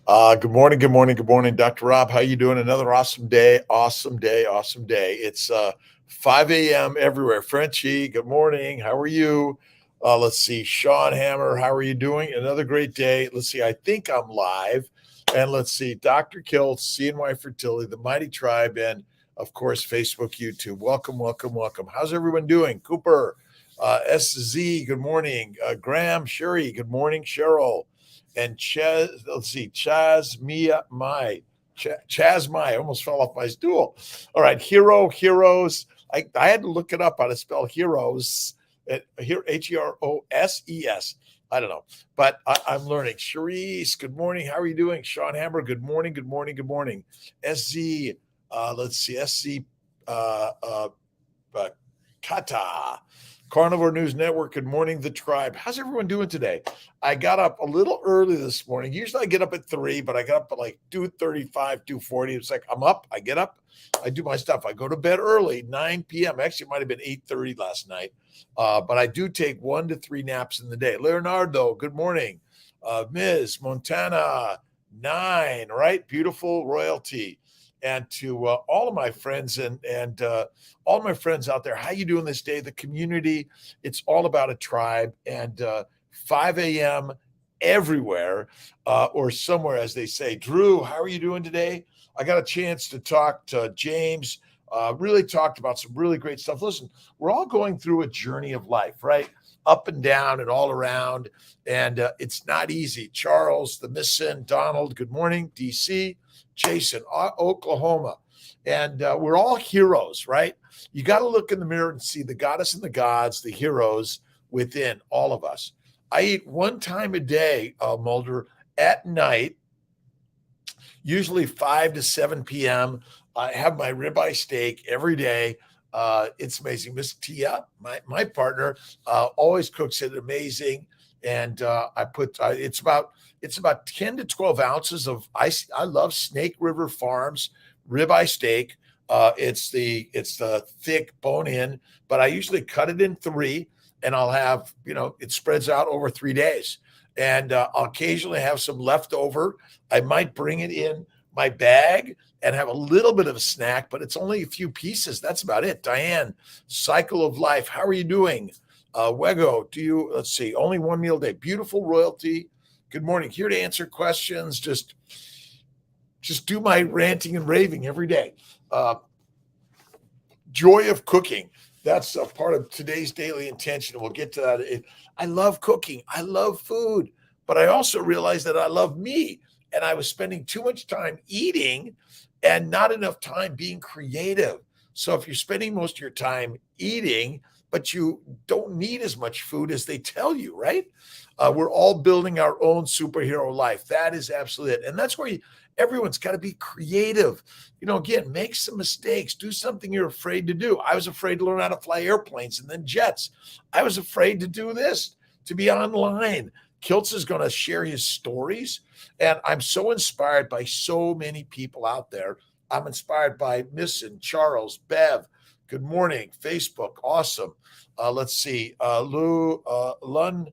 Good morning, good morning, good morning, Dr. Rob. How you doing? Another awesome day, awesome day, awesome day. It's 5 a.m. everywhere. Frenchie, good morning. How are you? Let's see. Sean Hammer, how are you doing? Another great day. Let's see. I think I'm live. And let's see. Dr. Kiltz, Cny Fertility, the Mighty Tribe, and of course, Facebook, YouTube. Welcome, welcome, welcome. How's everyone doing? Cooper, SZ, good morning. Graham, Sherry, good morning. Cheryl. And Chaz Mia Mai. Chaz Mai. I almost fell off my stool. All right, heroes. I had to look it up how to spell heroes. Here, Heroses. I don't know, but I'm learning. Cherise, good morning. How are you doing? Sean Hammer, good morning, good morning, good morning. SZ, let's see, SZ Kata. Carnivore News Network, good morning, the tribe. How's everyone doing today? I got up a little early this morning. Usually I get up at 3, but I got up at like 2:35, 2:40. It's like I'm up, I get up, I do my stuff. I go to bed early, 9 p.m. Actually, it might have been 8:30 last night, but I do take 1 to 3 naps in the day. Leonardo, good morning. Ms. Montana, 9, right? Beautiful royalty. And to all of my friends and all my friends out there, how you doing this day? The community, it's all about a tribe. And 5 a.m. everywhere or somewhere, as they say. Drew, how are you doing today? I got a chance to talk to James, really talked about some really great stuff. Listen, we're all going through a journey of life, right? Up and down and all around. And it's not easy. Charles, the Missin, Donald, good morning. DC, Jason, Oklahoma. And we're all heroes, right? You got to look in the mirror and see the goddess and the gods, the heroes within all of us. I eat 1 time a day, Mulder, at night, usually 5 to 7 p.m. I have my ribeye steak every day. It's amazing. Miss Tia, my partner, always cooks it amazing. And I put it's about 10 to 12 ounces of ice. I love Snake River Farms ribeye steak. It's the thick bone in, but I usually cut it in 3, and I'll have, it spreads out over 3 days. And I'll occasionally have some leftover. I might bring it in my bag and have a little bit of a snack, but it's only a few pieces. That's about it. Diane, Cycle of Life, how are you doing? Wego, let's see, only 1 meal a day. Beautiful royalty. Good morning. Here to answer questions. Just do my ranting and raving every day. Joy of cooking. That's a part of today's daily intention. We'll get to that. I love cooking. I love food, but I also realized that I love me. And I was spending too much time eating and not enough time being creative. So if you're spending most of your time eating, but you don't need as much food as they tell you, right? We're all building our own superhero life. That is absolutely it. And that's where everyone's got to be creative. Again, make some mistakes. Do something you're afraid to do. I was afraid to learn how to fly airplanes and then jets. I was afraid to do this, to be online. Kiltz is going to share his stories. And I'm so inspired by so many people out there. I'm inspired by Missin, Charles, Bev. Good morning. Facebook. Awesome. Let's see. Lun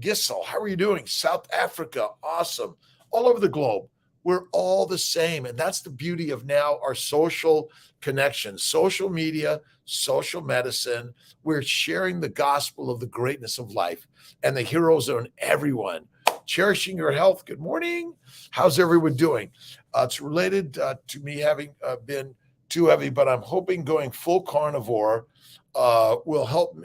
Gissel. How are you doing? South Africa. Awesome. All over the globe. We're all the same. And that's the beauty of now our social connections, social media, social medicine. We're sharing the gospel of the greatness of life, and the heroes are in everyone. Cherishing your health. Good morning. How's everyone doing? It's related to me having been too heavy, but I'm hoping going full carnivore will help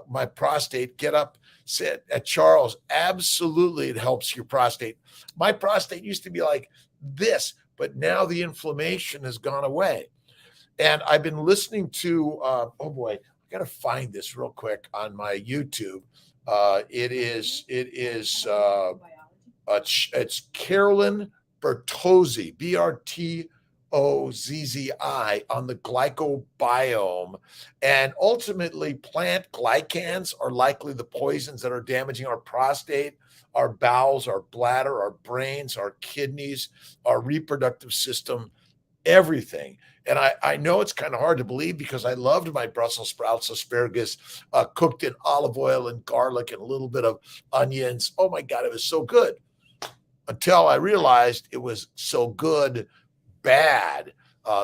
my prostate get up. Sit at Charles. Absolutely, it helps your prostate. My prostate used to be like this, but now the inflammation has gone away. And I've been listening to, oh boy, I got to find this real quick on my YouTube. It's Carolyn Bertozzi, Bertozzi, on the glycobiome. And ultimately, plant glycans are likely the poisons that are damaging our prostate, our bowels, our bladder, our brains, our kidneys, our reproductive system, everything. And I know it's kind of hard to believe because I loved my Brussels sprouts, asparagus, cooked in olive oil and garlic and a little bit of onions. Oh my God, it was so good. until I realized it was so good, bad.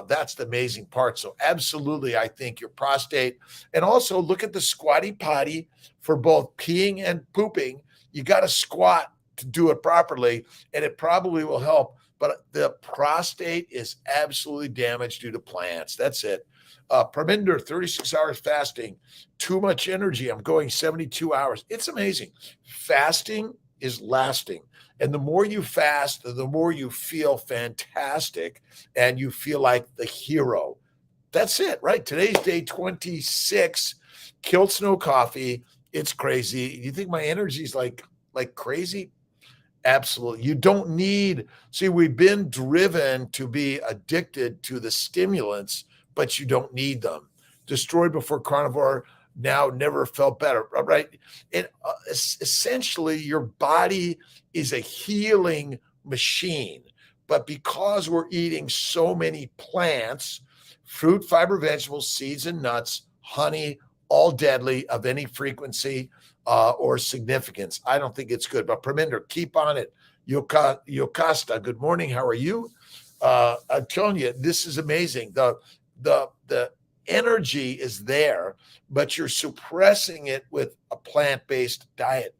That's the amazing part. So absolutely, I think your prostate, and also look at the squatty potty for both peeing and pooping. You got to squat to do it properly, and it probably will help. But the prostate is absolutely damaged due to plants. That's it. Parminder, 36 hours fasting, too much energy. I'm going 72 hours. It's amazing. Fasting is lasting. And the more you fast, the more you feel fantastic and you feel like the hero. That's it, right? Today's day 26. Kiltz no coffee. It's crazy. You think my energy's like crazy? Absolutely. You don't need, see, we've been driven to be addicted to the stimulants, but you don't need them. Destroyed before carnivore, now never felt better, right? And essentially, your body is a healing machine. But because we're eating so many plants, fruit, fiber, vegetables, seeds, and nuts, honey, all deadly of any frequency or significance. I don't think it's good. But Parminder, keep on it. Yocasta, good morning. How are you? I'm telling you, this is amazing. The energy is there, but you're suppressing it with a plant-based diet.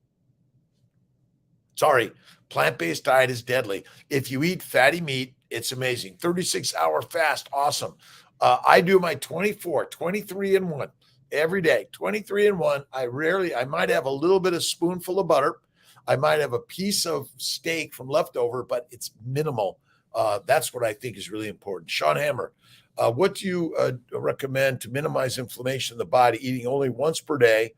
Sorry, plant-based diet is deadly. If you eat fatty meat, it's amazing. 36-hour fast, awesome. I do my 23 and 1 every day, 23 and 1. I might have a little bit of spoonful of butter. I might have a piece of steak from leftover, but it's minimal. That's what I think is really important. Sean Hammer, what do you recommend to minimize inflammation in the body? Eating only once per day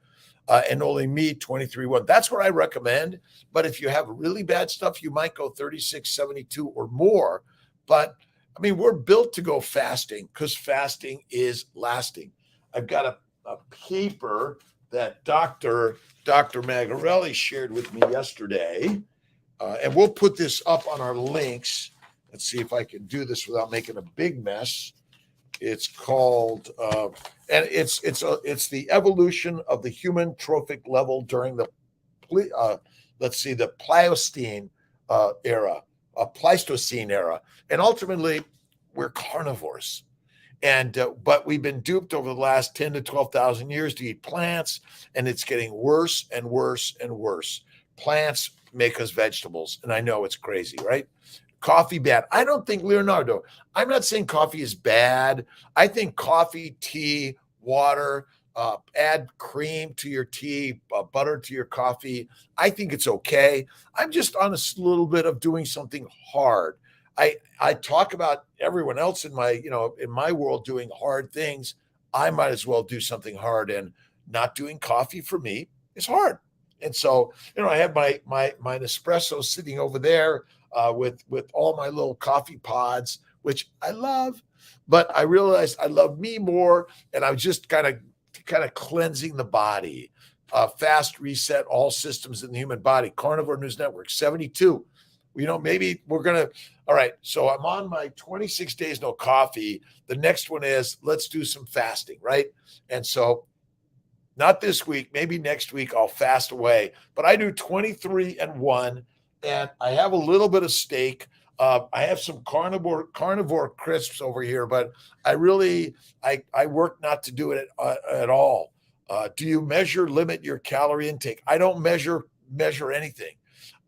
and only meat 23-1. That's what I recommend. But if you have really bad stuff, you might go 36, 72 or more. But I mean, we're built to go fasting because fasting is lasting. I've got a paper that Dr. Magarelli shared with me yesterday, and we'll put this up on our links. Let's see if I can do this without making a big mess. It's called, and it's the evolution of the human trophic level during the, the Pleistocene era, and ultimately we're carnivores. And but we've been duped over the last 10 to 12,000 years to eat plants, and it's getting worse and worse and worse. Plants make us vegetables, and I know it's crazy, right? Coffee bad. I don't think, Leonardo, I'm not saying coffee is bad. I think coffee, tea, water, add cream to your tea, butter to your coffee. I think it's okay. I'm just on a little bit of doing something hard. I talk about everyone else in my world doing hard things. I might as well do something hard, and not doing coffee for me is hard. And so, I have my Nespresso sitting over there with all my little coffee pods, which I love, but I realized I love me more, and I was just kind of cleansing the body. Fast reset all systems in the human body. Carnivore News Network 72. Maybe we're going to, all right. So I'm on my 26 days, no coffee. The next one is let's do some fasting. Right. And so not this week, maybe next week I'll fast away, but I do 23 and 1, and I have a little bit of steak. I have some carnivore crisps over here, but I work not to do it at all. Do you limit your calorie intake? I don't measure anything.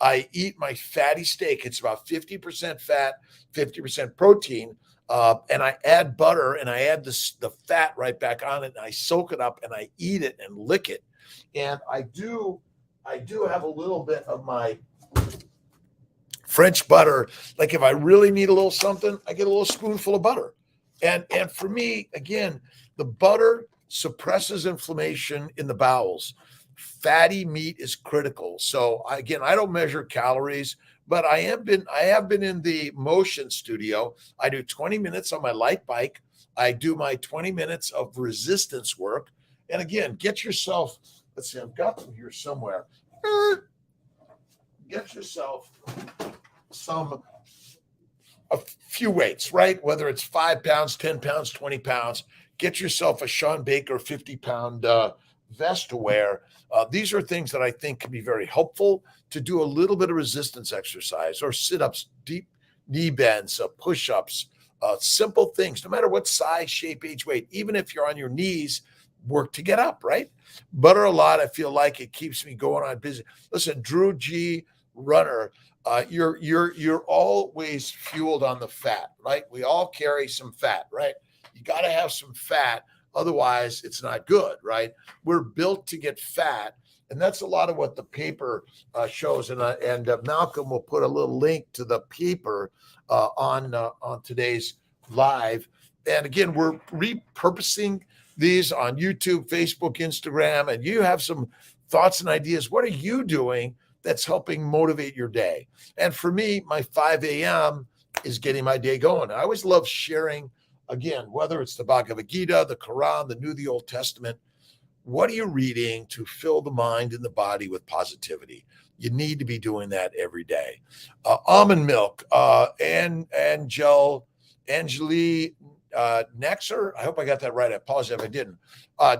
I eat my fatty steak. It's about 50% fat, 50% protein. And I add butter, and I add the fat right back on it, and I soak it up, and I eat it and lick it. And I do have a little bit of my French butter. Like if I really need a little something, I get a little spoonful of butter. And for me, again, the butter suppresses inflammation in the bowels. Fatty meat is critical. So I don't measure calories, but I have been in the motion studio. I do 20 minutes on my light bike. I do my 20 minutes of resistance work. And again, get yourself, let's see, I've got them here somewhere. Get yourself a few weights, right? Whether it's 5 pounds, 10 pounds, 20 pounds, get yourself a Sean Baker 50-pound vest to wear. These are things that I think can be very helpful to do a little bit of resistance exercise or sit-ups, deep knee bends, push-ups, simple things, no matter what size, shape, age, weight. Even if you're on your knees, work to get up, right? Butter a lot. I feel like it keeps me going on busy. Listen, Drew G. Runner, you're always fueled on the fat, right? We all carry some fat, right? You got to have some fat, otherwise it's not good, right? We're built to get fat, and that's a lot of what the paper shows. And Malcolm will put a little link to the paper on today's live. And again, we're repurposing these on YouTube, Facebook, Instagram, and you have some thoughts and ideas. What are you doing that's helping motivate your day? And for me, my 5 a.m. is getting my day going. I always love sharing, again, whether it's the Bhagavad Gita, the Quran, the New, the Old Testament. What are you reading to fill the mind and the body with positivity? You need to be doing that every day. Almond milk, Angeli Nexer. I hope I got that right. I apologize if I didn't.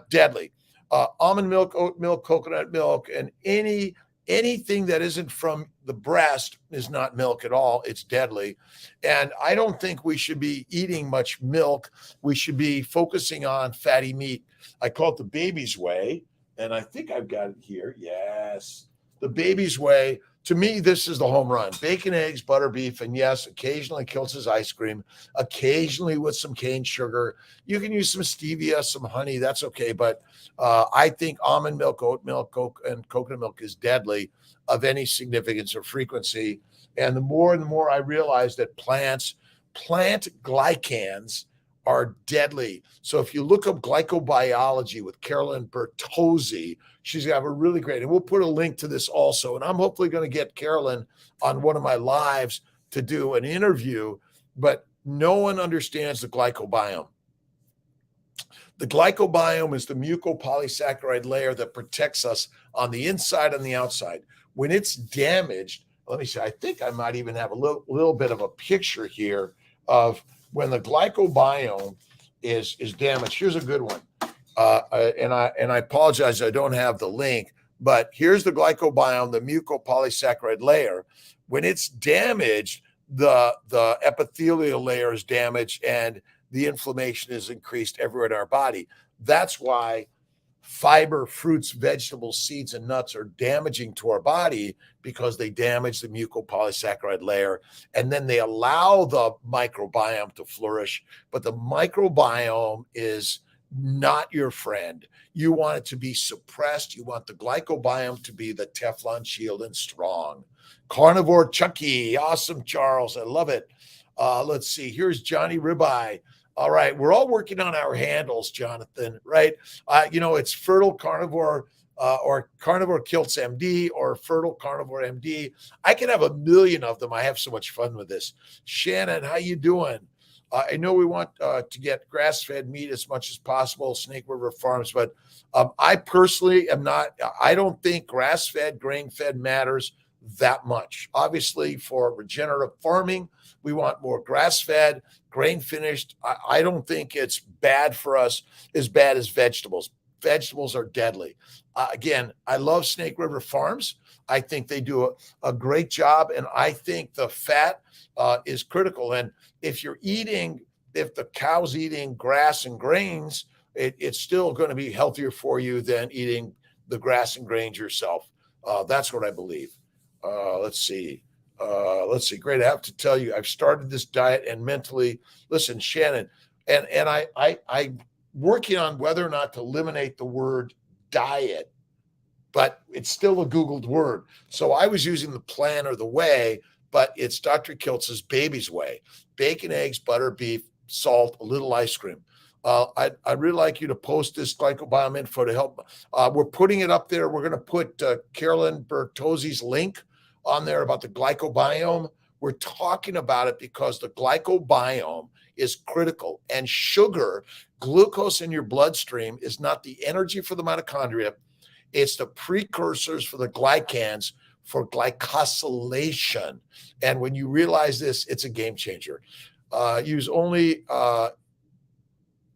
Deadly. Almond milk, oat milk, coconut milk, and anything that isn't from the breast is not milk at all. It's deadly. And I don't think we should be eating much milk. We should be focusing on fatty meat. I call it the baby's way. And I think I've got it here. Yes. The baby's way. To me, this is the home run. Bacon, eggs, butter, beef, and yes, occasionally Kiltz's ice cream, occasionally with some cane sugar. You can use some stevia, some honey. That's okay. But I think almond milk, oat milk, and coconut milk is deadly of any significance or frequency. And the more I realize that plant glycans are deadly. So if you look up glycobiology with Carolyn Bertozzi, she's got a really great, and we'll put a link to this also. And I'm hopefully going to get Carolyn on one of my lives to do an interview, but no one understands the glycobiome. The glycobiome is the mucopolysaccharide layer that protects us on the inside and the outside. When it's damaged, let me see, I think I might even have a little bit of a picture here of when the glycobiome is damaged. Here's a good one. And I apologize, I don't have the link, but here's the glycobiome, the mucopolysaccharide layer. When it's damaged, the epithelial layer is damaged and the inflammation is increased everywhere in our body. That's why fiber, fruits, vegetables, seeds, and nuts are damaging to our body, because they damage the mucopolysaccharide layer, and then they allow the microbiome to flourish. But the microbiome is not your friend. You want it to be suppressed. You want the glycobiome to be the Teflon shield and strong. Carnivore Chucky, awesome, Charles, I love it. Let's see, here's Johnny Ribeye. All right, we're all working on our handles, Jonathan, right? It's Fertile Carnivore or Carnivore Kiltz MD or Fertile Carnivore MD. I can have a million of them. I have so much fun with this. Shannon, how you doing? I know we want to get grass-fed meat as much as possible, Snake River Farms, but I personally am not. I don't think grass-fed, grain-fed matters that much. Obviously, for regenerative farming, we want more grass-fed, grain-finished. I don't think it's bad for us as bad as vegetables. Vegetables are deadly. Again, I love Snake River Farms. I think they do a great job, and I think the fat is critical. And if the cow's eating grass and grains, it's still going to be healthier for you than eating the grass and grains yourself. That's what I believe. Let's see. Great. I have to tell you, I've started this diet and mentally, listen, Shannon, and I'm working on whether or not to eliminate the word diet, but it's still a Googled word. So I was using the plan or the way, but it's Dr. Kiltz's baby's way: bacon, eggs, butter, beef, salt, a little ice cream. I'd really like you to post this glycobiome info to help. We're putting it up there. We're going to put Carolyn Bertozzi's link on there about the glycobiome. We're talking about it because the glycobiome is critical, and sugar, glucose in your bloodstream, is not the energy for the mitochondria. It's the precursors for the glycans for glycosylation. And when you realize this, it's a game changer. Use only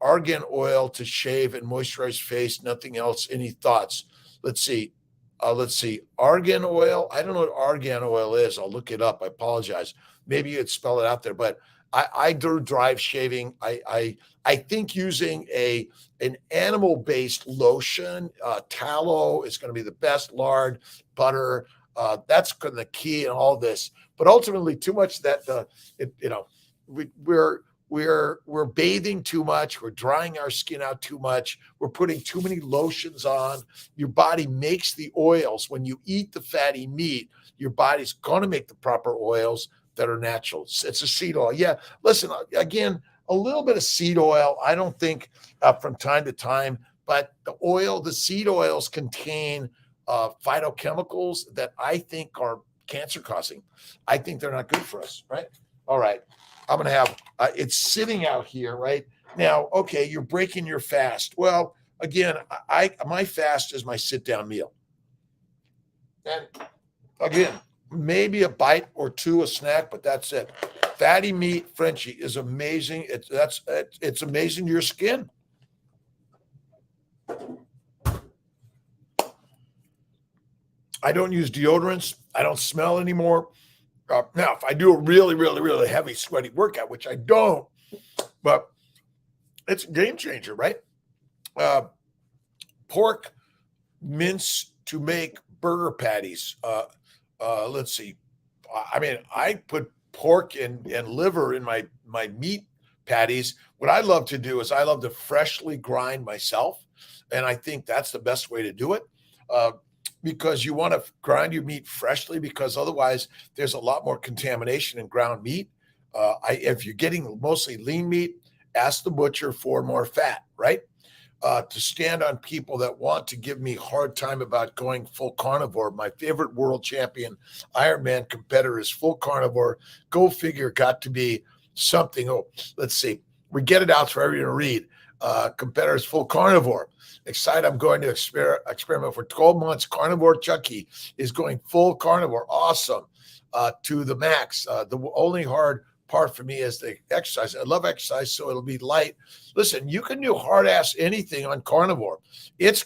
argan oil to shave and moisturize face, nothing else. Any thoughts? Let's see. Argan oil. I don't know what argan oil is. I'll look it up. I apologize. Maybe you'd spell it out there, but I do drive shaving. I think using an animal-based lotion, tallow is going to be the best. Lard, butter, that's the key in all this. But ultimately, too much that we're bathing too much. We're drying our skin out too much. We're putting too many lotions on. Your body makes the oils. When you eat the fatty meat, your body's going to make the proper oils that are natural. It's a seed oil. Yeah, listen, again, a little bit of seed oil, I don't think from time to time, but the seed oils contain phytochemicals that I think are cancer causing. I think they're not good for us, right? All right. I'm going to have, it's sitting out here right now. Okay. You're breaking your fast. Well, again, my fast is my sit down meal. And again, maybe a bite or two, a snack, but that's it. Fatty meat, Frenchie, is amazing. It's amazing to your skin. I don't use deodorants. I don't smell anymore. Now, if I do a really, really, really heavy, sweaty workout, which I don't, but it's a game changer, right? Pork mince to make burger patties. Let's see. I mean, I put pork and liver in my meat patties. What I love to do is I love to freshly grind myself. And I think that's the best way to do it. Because you want to grind your meat freshly, because otherwise there's a lot more contamination in ground meat. If you're getting mostly lean meat, ask the butcher for more fat, right? To stand on people that want to give me a hard time about going full carnivore. My favorite world champion Ironman competitor is full carnivore. Go figure, got to be something. Oh, let's see. We get it out for everyone to read. Competitors full carnivore. Excited, I'm going to experiment for 12 months. Carnivore Chucky is going full carnivore. Awesome. To the max. The only hard part for me is the exercise. I love exercise, so it'll be light. Listen, you can do hard ass anything on carnivore. It's,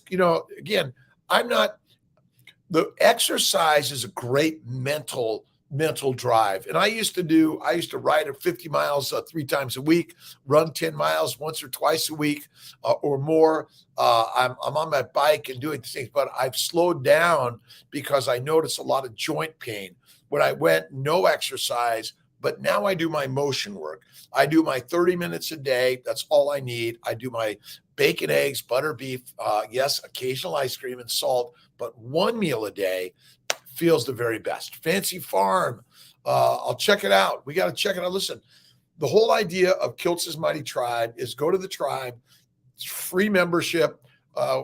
again, the exercise is a great mental drive. And I used to ride at 50 miles 3 times a week, run 10 miles once or twice a week or more. I'm on my bike and doing things, but I've slowed down because I noticed a lot of joint pain when I went no exercise. But now I do my motion work. I do my 30 minutes a day. That's all I need. I do my bacon, eggs, butter, beef. Yes, occasional ice cream and salt, but one meal a day feels the very best. Fancy Farm. I'll check it out. We got to check it out. Listen, the whole idea of Kiltz's Mighty Tribe is go to the tribe. It's free membership.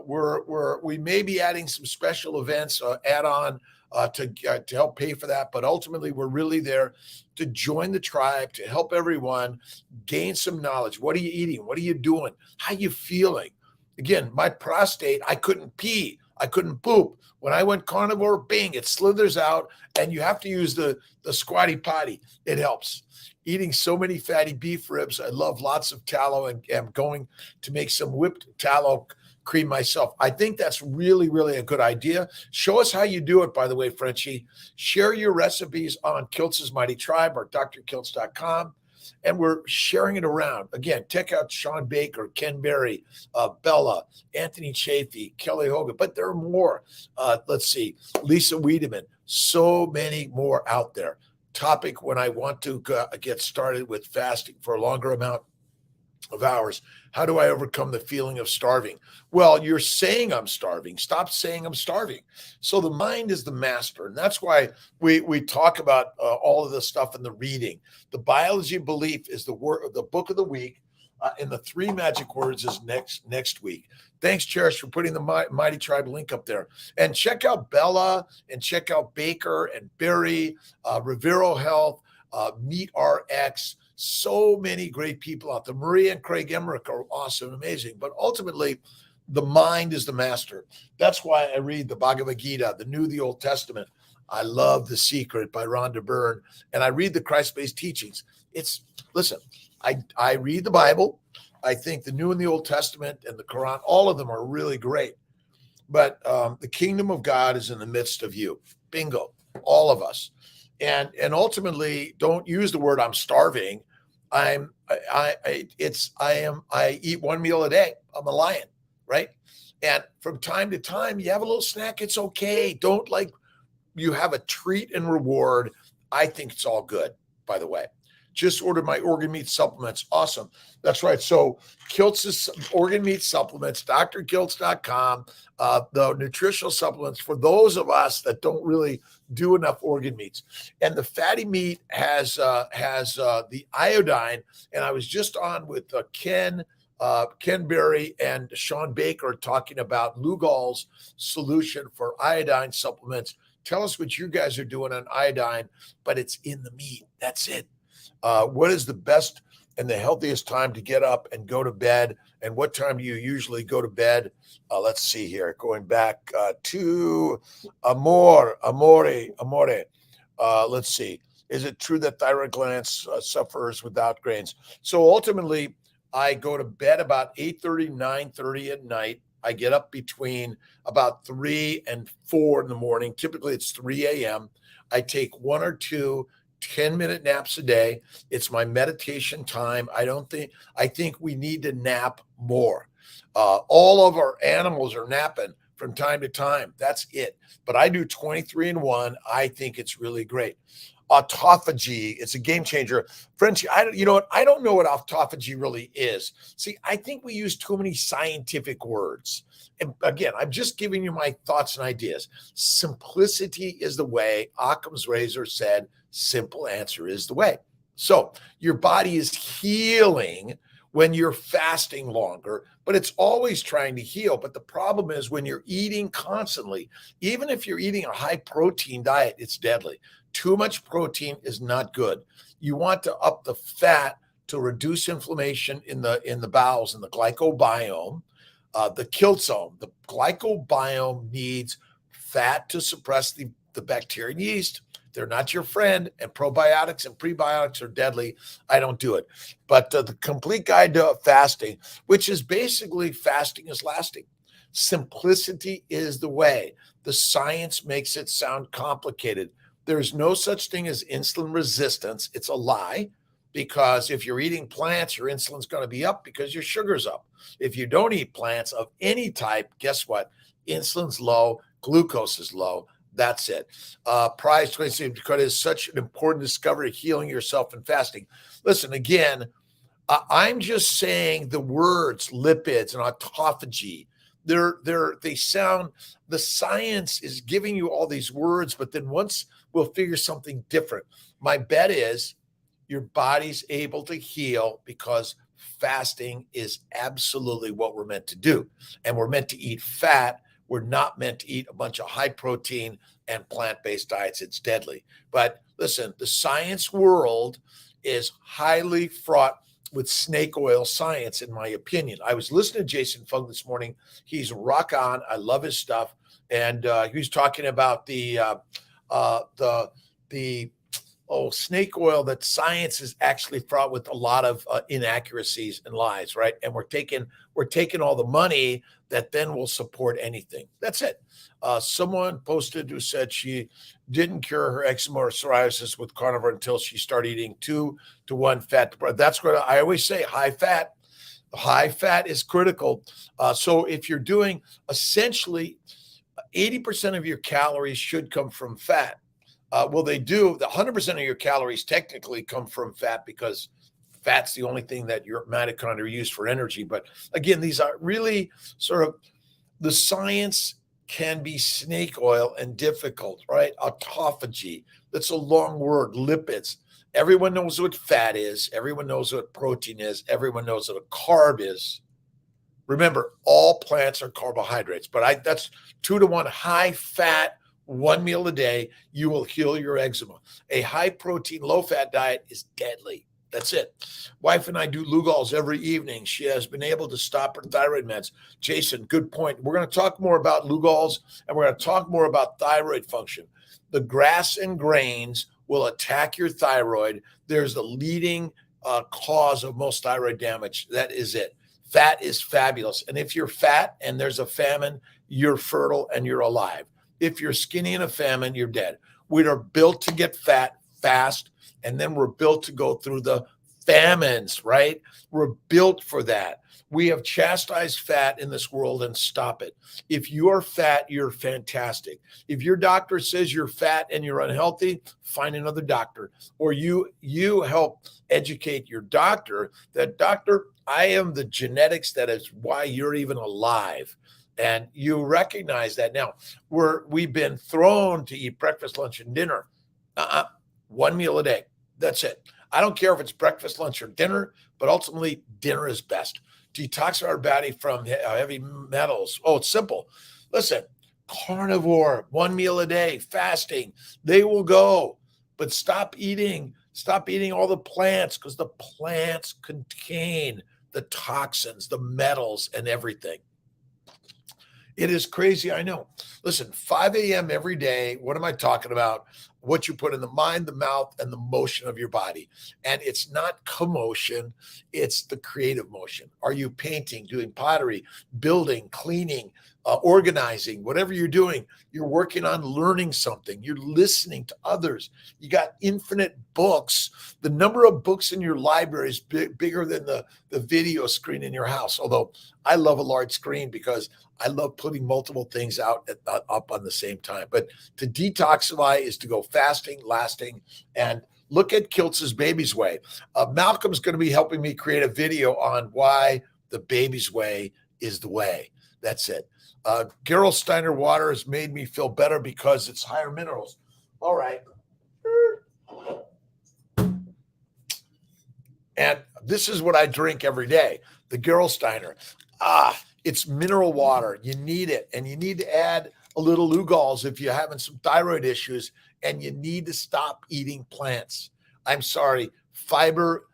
We may be adding some special events, add on to help pay for that. But ultimately, we're really there to join the tribe, to help everyone gain some knowledge. What are you eating? What are you doing? How are you feeling? Again, my prostate, I couldn't pee. I couldn't poop. When I went carnivore, bing, it slithers out, and you have to use the squatty potty. It helps. Eating so many fatty beef ribs. I love lots of tallow, and I'm going to make some whipped tallow cream myself. I think that's really, really a good idea. Show us how you do it, by the way, Frenchie. Share your recipes on Kiltz's Mighty Tribe or drkiltz.com. And we're sharing it around. Again, check out Sean Baker, Ken Berry, Bella, Anthony Chafee, Kelly Hogan. But there are more. Let's see. Lisa Wiedemann. So many more out there. Topic when I want to get started with fasting for a longer amount of hours. How do I overcome the feeling of starving? Well, you're saying I'm starving. Stop saying I'm starving. So the mind is the master. And that's why we talk about all of this stuff in the reading. The biology of belief is the book of the week. And the 3 magic words is next week. Thanks, Cherish, for putting the Mighty Tribe link up there. And check out Bella and check out Baker and Barry, Rivero Health, Meat RX. So many great people out there. Maria and Craig Emmerich are awesome, amazing. But ultimately, the mind is the master. That's why I read the Bhagavad Gita, the New, the Old Testament. I love The Secret by Rhonda Byrne. And I read the Christ-based teachings. Listen, I read the Bible. I think the New and the Old Testament and the Quran, all of them are really great. But the kingdom of God is in the midst of you. Bingo, all of us. And ultimately, don't use the word I'm starving. I eat one meal a day. I'm a lion, right? And from time to time, you have a little snack. It's okay. Don't you have a treat and reward. I think it's all good, by the way. Just ordered my organ meat supplements. Awesome. That's right. So Kiltz's organ meat supplements, drkiltz.com, the nutritional supplements for those of us that don't really do enough organ meats. And the fatty meat has the iodine. And I was just on with Ken Berry and Sean Baker talking about Lugol's solution for iodine supplements. Tell us what you guys are doing on iodine, but it's in the meat. That's it. What is the best and the healthiest time to get up and go to bed? And what time do you usually go to bed? Let's see here. Going back to Amore. Let's see. Is it true that thyroid glands suffers without grains? So ultimately, I go to bed about 8:30, 9:30 at night. I get up between about 3 and 4 in the morning. Typically, it's 3 a.m. I take 1 or 2 10-minute naps a day. It's my meditation time. I think we need to nap more. All of our animals are napping from time to time. That's it. But I do 23-in-1. I think it's really great. Autophagy, it's a game changer. Frenchie, I don't know what autophagy really is. See, I think we use too many scientific words. And again, I'm just giving you my thoughts and ideas. Simplicity is the way. Occam's razor said, simple answer is the way. So your body is healing when you're fasting longer, but it's always trying to heal. But the problem is when you're eating constantly, even if you're eating a high protein diet, it's deadly. Too much protein is not good. You want to up the fat to reduce inflammation in the bowels, in the glycobiome, the Kiltzome. The glycobiome needs fat to suppress the bacteria and yeast. They're not your friend, and probiotics and prebiotics are deadly. I don't do it. But the complete guide to fasting, which is basically fasting is lasting. Simplicity is the way. The science makes it sound complicated. There's no such thing as insulin resistance. It's a lie, because if you're eating plants, your insulin's going to be up because your sugar's up. If you don't eat plants of any type, guess what? Insulin's low, glucose is low. That's it. Prize 26 because it is such an important discovery, healing yourself and fasting. Listen, again, I'm just saying the words lipids and autophagy. They sound, the science is giving you all these words, but then once we'll figure something different. My bet is your body's able to heal because fasting is absolutely what we're meant to do. And we're meant to eat fat. We're not meant to eat a bunch of high protein and plant-based diets. It's deadly. But listen, the science world is highly fraught with snake oil science, in my opinion. I was listening to Jason Fung this morning. He's rock on. I love his stuff. And he was talking about the snake oil, that science is actually fraught with a lot of inaccuracies and lies, right? And we're taking all the money that then will support anything. That's it. Someone posted who said she didn't cure her eczema or psoriasis with carnivore until she started eating 2-to-1 fat. That's what I always say, high fat. High fat is critical. So if you're doing essentially 80% of your calories should come from fat. Well, they do. The 100% of your calories technically come from fat because fat's the only thing that your mitochondria use for energy. But again, these are really sort of, the science can be snake oil and difficult, right? Autophagy. That's a long word. Lipids. Everyone knows what fat is. Everyone knows what protein is. Everyone knows what a carb is. Remember, all plants are carbohydrates, but that's 2-to-1 high fat, 1 meal a day. You will heal your eczema. A high protein, low fat diet is deadly. That's it. Wife and I do Lugol's every evening. She has been able to stop her thyroid meds. Jason, good point. We're going to talk more about Lugol's, and we're going to talk more about thyroid function. The grass and grains will attack your thyroid. There's the leading cause of most thyroid damage. That is it. Fat is fabulous. And if you're fat and there's a famine, you're fertile and you're alive. If you're skinny in a famine, you're dead. We are built to get fat fast, and then we're built to go through the famines, right? We're built for that. We have chastised fat in this world and stop it. If you are fat, you're fantastic. If your doctor says you're fat and you're unhealthy, find another doctor. Or you help educate your doctor that, doctor, I am the genetics that is why you're even alive. And you recognize that. Now, we've been thrown to eat breakfast, lunch, and dinner. One meal a day. That's it. I don't care if it's breakfast, lunch, or dinner, but ultimately dinner is best. Detox our body from heavy metals. Oh, it's simple. Listen, carnivore, one meal a day, fasting, they will go. But stop eating all the plants, because the plants contain the toxins, the metals, and everything. It is crazy, I know. Listen, 5 a.m. every day. What am I talking about? What you put in the mind, the mouth, and the motion of your body. And it's not commotion, it's the creative motion. Are you painting, doing pottery, building, cleaning, organizing, whatever you're doing? You're working on learning something. You're listening to others. You got infinite books. The number of books in your library is bigger than the video screen in your house. Although I love a large screen because I love putting multiple things up on the same time. But to detoxify is to go fasting, lasting, and look at Kiltz's Baby's Way. Malcolm's going to be helping me create a video on why the baby's way is the way. That's it. Gerolsteiner water has made me feel better because it's higher minerals. All right. And this is what I drink every day, the Gerolsteiner. It's mineral water. You need it. And you need to add a little Lugol's if you're having some thyroid issues, and you need to stop eating plants. I'm sorry. Fiber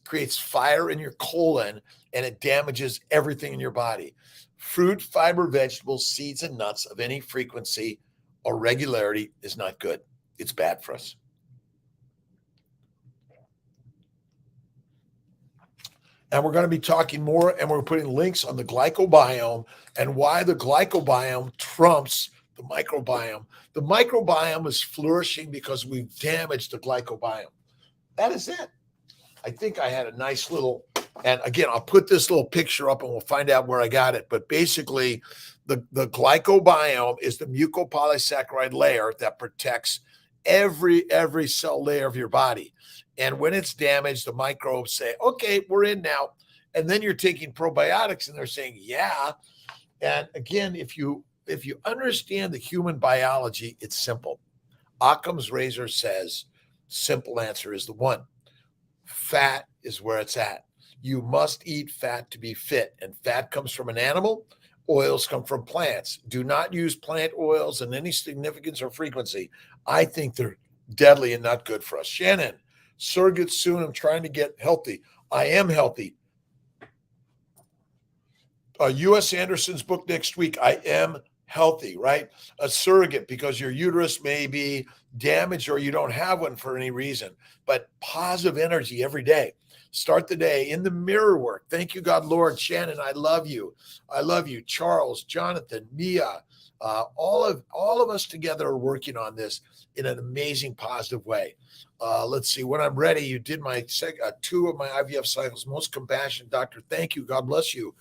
creates fire in your colon, and it damages everything in your body. Fruit, fiber, vegetables, seeds, and nuts of any frequency or regularity is not good. It's bad for us. And we're going to be talking more, and we're putting links on the glycobiome and why the glycobiome trumps the microbiome. The microbiome is flourishing because we've damaged the glycobiome. That is it. I think I had a nice little, and again, I'll put this little picture up and we'll find out where I got it. But basically, the glycobiome is the mucopolysaccharide layer that protects every cell layer of your body. And when it's damaged, the microbes say, okay, we're in now. And then you're taking probiotics and they're saying, yeah. And again, if you understand the human biology, it's simple. Occam's razor says, simple answer is the one. Fat is where it's at. You must eat fat to be fit. And fat comes from an animal. Oils come from plants. Do not use plant oils in any significance or frequency. I think they're deadly and not good for us. Shannon, surrogate soon. I'm trying to get healthy. I am healthy. U.S. Anderson's book next week. I am healthy, right? A surrogate, because your uterus may be damaged or you don't have one for any reason, but positive energy every day. Start the day in the mirror work. Thank you, God, Lord. Shannon, I love you. I love you. Charles, Jonathan, Mia, all of us together are working on this in an amazing, positive way. Let's see. When I'm ready, you did my 2 of my IVF cycles. Most compassionate doctor. Thank you. God bless you.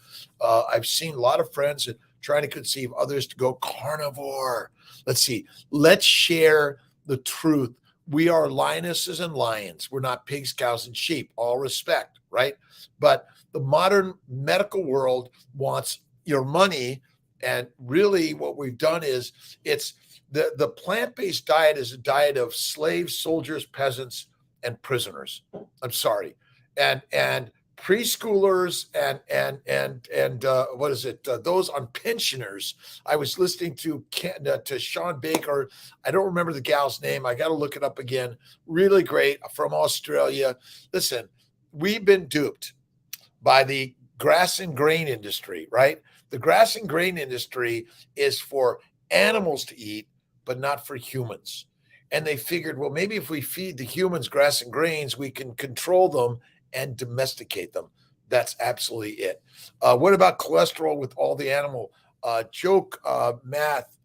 I've seen a lot of friends trying to conceive, others to go carnivore. Let's see. Let's share the truth. We are lionesses and lions. We're not pigs, cows, and sheep. All respect, right? But the modern medical world wants your money. And really what we've done is it's the plant-based diet is a diet of slaves, soldiers, peasants, and prisoners. I'm sorry. And preschoolers and what is it? Those on pensioners. I was listening to Sean Baker. I don't remember the gal's name. I got to look it up again. Really great, from Australia. Listen, we've been duped by the grass and grain industry, right? The grass and grain industry is for animals to eat, but not for humans. And they figured, well, maybe if we feed the humans grass and grains, we can control them and domesticate them. That's absolutely it. What about cholesterol with all the animal joke math?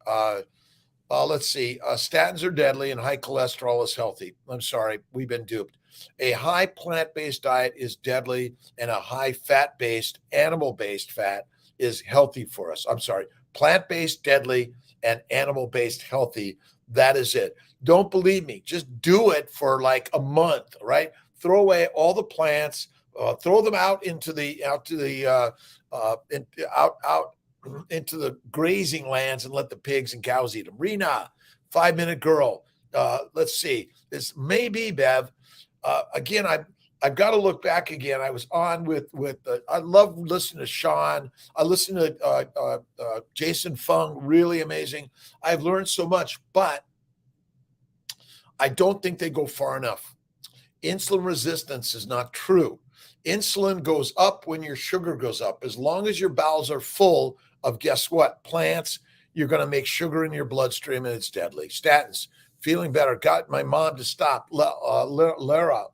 Let's see. Statins are deadly and high cholesterol is healthy. I'm sorry, we've been duped. A high plant-based diet is deadly, and a high fat-based, animal-based fat is healthy for us. I'm sorry, plant-based deadly and animal-based healthy. That is it. Don't believe me. Just do it for like a month, right? Throw away all the plants, throw them out into the into the grazing lands and let the pigs and cows eat them. Rena, 5 Minute Girl. Let's see. This may be Bev. Again, I've got to look back again. I was on with I love listening to Sean. I listen to Jason Fung, really amazing. I've learned so much, but I don't think they go far enough. Insulin resistance is not true. Insulin goes up when your sugar goes up. As long as your bowels are full of, guess what, plants, you're going to make sugar in your bloodstream and it's deadly. Statins, feeling better. Got my mom to stop. Laura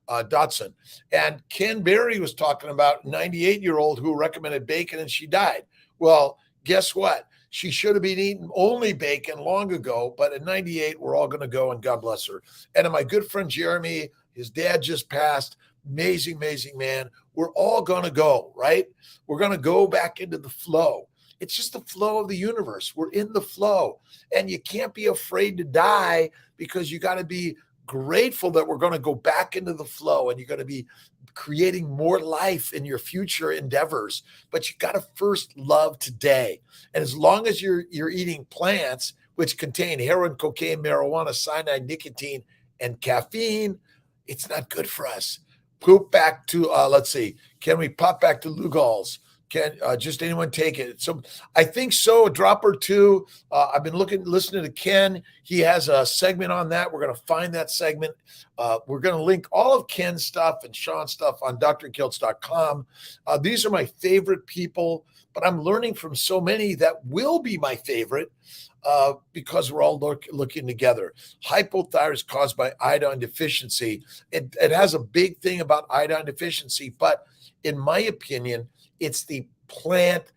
Dotson. And Ken Berry was talking about a 98-year-old who recommended bacon and she died. Well, guess what? She should have been eating only bacon long ago, but at 98, we're all going to go, and God bless her. And my good friend Jeremy, his dad just passed. Amazing, amazing man. We're all going to go, right? We're going to go back into the flow. It's just the flow of the universe. We're in the flow. And you can't be afraid to die, because you got to be grateful that we're going to go back into the flow, and you're going to be creating more life in your future endeavors. But you got to first love today. And as long as you're eating plants, which contain heroin, cocaine, marijuana, cyanide, nicotine, and caffeine, it's not good for us. Poop back to, let's see, can we pop back to Lugol's? Can just anyone take it? So I think so. A drop or two. I've been listening to Ken. He has a segment on that. We're going to find that segment. We're going to link all of Ken's stuff and Sean's stuff on drkiltz.com. These are my favorite people, but I'm learning from so many that will be my favorite because we're all looking together. Hypothyroid is caused by iodine deficiency. It has a big thing about iodine deficiency, but in my opinion, it's the plant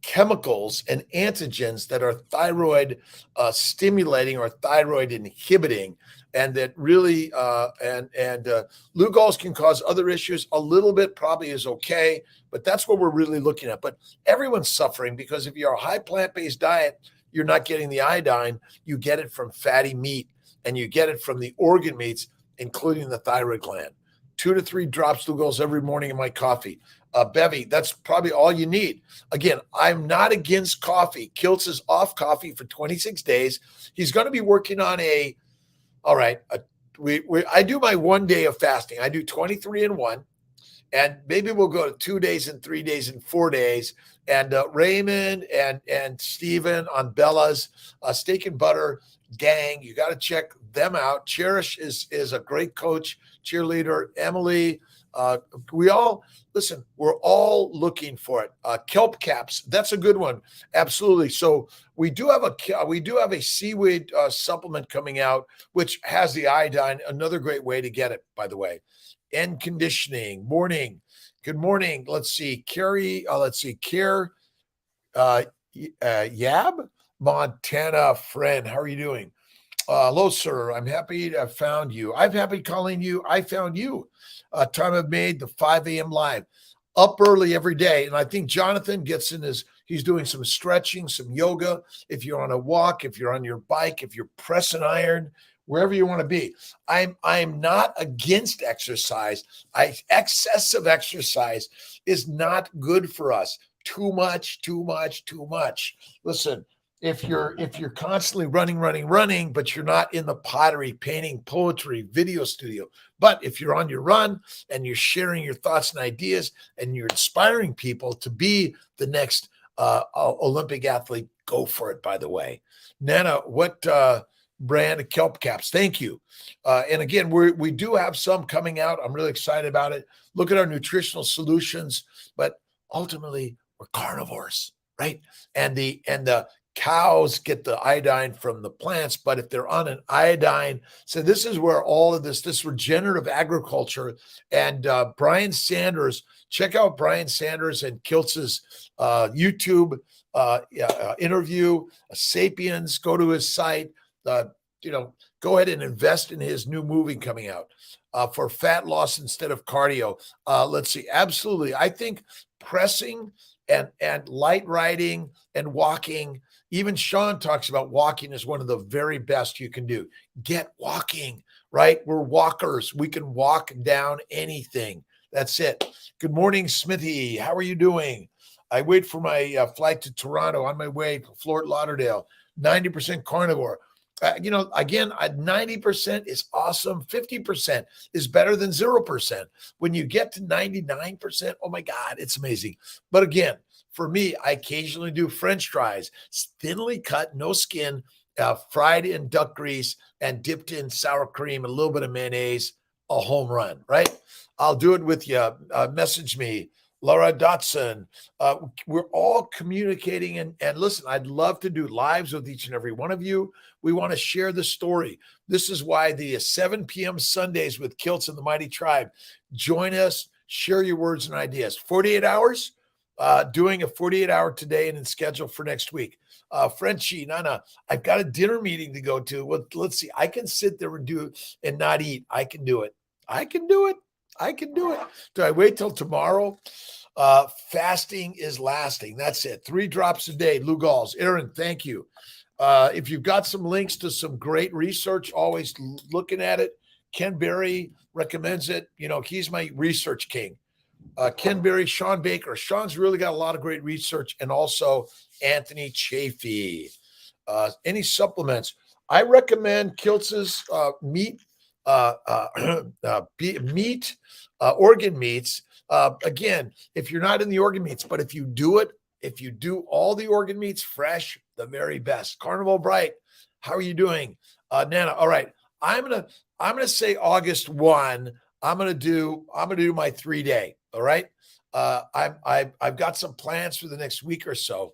chemicals and antigens that are thyroid stimulating or thyroid inhibiting, and that really Lugol's can cause other issues. A little bit probably is okay, but that's what we're really looking at. But everyone's suffering because if you're a high plant-based diet, you're not getting the iodine. You get it from fatty meat, and you get it from the organ meats, including the thyroid gland. 2 to 3 drops Lugol's every morning in my coffee. Bevy, that's probably all you need. Again, I'm not against coffee. Kiltz is off coffee for 26 days. He's going to be working on I do my 1 day of fasting. I do 23 and 1, and maybe we'll go to 2 days and 3 days and 4 days. And Raymond and Steven on Bella's Steak and Butter gang, you got to check them out. Cherish is a great coach, cheerleader. Emily, we're all looking for it. Kelp caps, that's a good one. Absolutely. So we do have a seaweed supplement coming out, which has the iodine. Another great way to get it, by the way. End conditioning. Morning. Good morning. Let's see. Carrie. Care. Yab, Montana friend. How are you doing? Hello, sir. I'm happy to have found you. I'm happy calling you. I found you. Time I've made the 5 a.m. live, up early every day. And I think Jonathan gets in he's doing some stretching, some yoga. If you're on a walk, if you're on your bike, if you're pressing iron, wherever you want to be. I'm not against exercise. Excessive exercise is not good for us. Too much. Listen, if you're constantly running, but you're not in the pottery, painting, poetry, video studio, but if you're on your run and you're sharing your thoughts and ideas and you're inspiring people to be the next Olympic athlete, go for it, by the way. Nana, what brand of kelp caps? Thank you. And again, we do have some coming out. I'm really excited about it. Look at our nutritional solutions, but ultimately we're carnivores, right? And the Cows get the iodine from the plants, but if they're on an iodine, so this is where all of this regenerative agriculture and Brian Sanders, check out Brian Sanders and Kiltz's YouTube interview, Sapiens, go to his site, go ahead and invest in his new movie coming out for fat loss instead of cardio. Let's see. Absolutely. I think pressing and light riding and walking, even Sean talks about walking as one of the very best you can do. Get walking, right? We're walkers. We can walk down anything. That's it. Good morning, Smithy. How are you doing? I wait for my flight to Toronto on my way to Fort Lauderdale. 90% carnivore. Again, 90% is awesome. 50% is better than 0%. When you get to 99%, oh my God, it's amazing. But again, for me, I occasionally do French fries, thinly cut, no skin, fried in duck grease and dipped in sour cream, a little bit of mayonnaise, a home run, right? I'll do it with you. Message me. Laura Dotson. We're all communicating. And listen, I'd love to do lives with each and every one of you. We want to share the story. This is why the 7 p.m. Sundays with Kiltz and the Mighty Tribe. Join us, share your words and ideas. 48 hours, doing a 48-hour today and then schedule for next week. Frenchie, Nana, I've got a dinner meeting to go to. Well, let's see. I can sit there and do and not eat. I can do it. I can do it. Do I wait till tomorrow? Fasting is lasting. That's it. 3 drops a day. Lou Galls. Aaron, thank you. If you've got some links to some great research, always looking at it. Ken Berry recommends it. He's my research king. Ken Berry, Sean Baker. Sean's really got a lot of great research, and also Anthony Chafee. Any supplements? I recommend Kiltz's meat. Meat, organ meats. Again, if you're not in the organ meats, but if you do all the organ meats fresh, the very best. Carnival Bright, how are you doing? Nana, all right. I'm gonna say August 1. I'm gonna do my 3-day. All right. I've got some plans for the next week or so.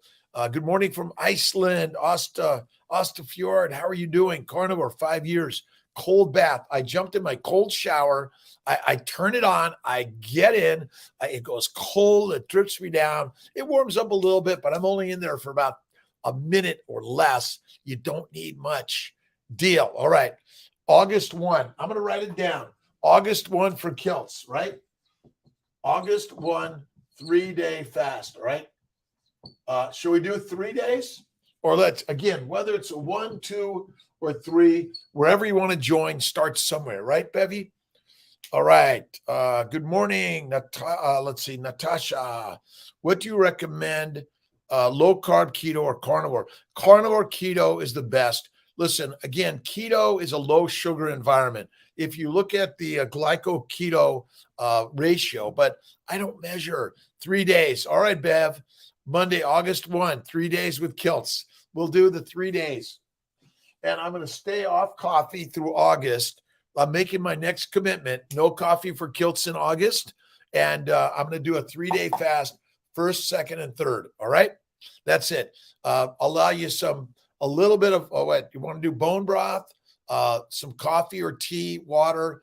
Good morning from Iceland, Ostafjord. How are you doing? Carnivore, 5 years. Cold bath. I jumped in my cold shower. I turn it on. I get in. It goes cold. It drips me down. It warms up a little bit, but I'm only in there for about a minute or less. You don't need much. Deal. All right. August 1. I'm going to write it down. August 1 for Kiltz, right? August 1, 3-day fast. All right. Shall we do 3 days? Or whether it's a 1, 2, or 3, wherever you want to join, start somewhere, right, Bevy? All right. Good morning. Let's see, Natasha. What do you recommend? Low carb, keto, or carnivore? Carnivore keto is the best. Listen, again, keto is a low sugar environment. If you look at the glyco keto ratio, but I don't measure 3 days. All right, Bev. Monday, August 1, 3 days with Kiltz. We'll do the 3 days. And I'm going to stay off coffee through August. I'm making my next commitment. No coffee for Kiltz in August. And I'm going to do a 3-day fast, 1st, 2nd, and 3rd. All right. That's it. Allow you a little bit of, you want to do bone broth, some coffee or tea, water,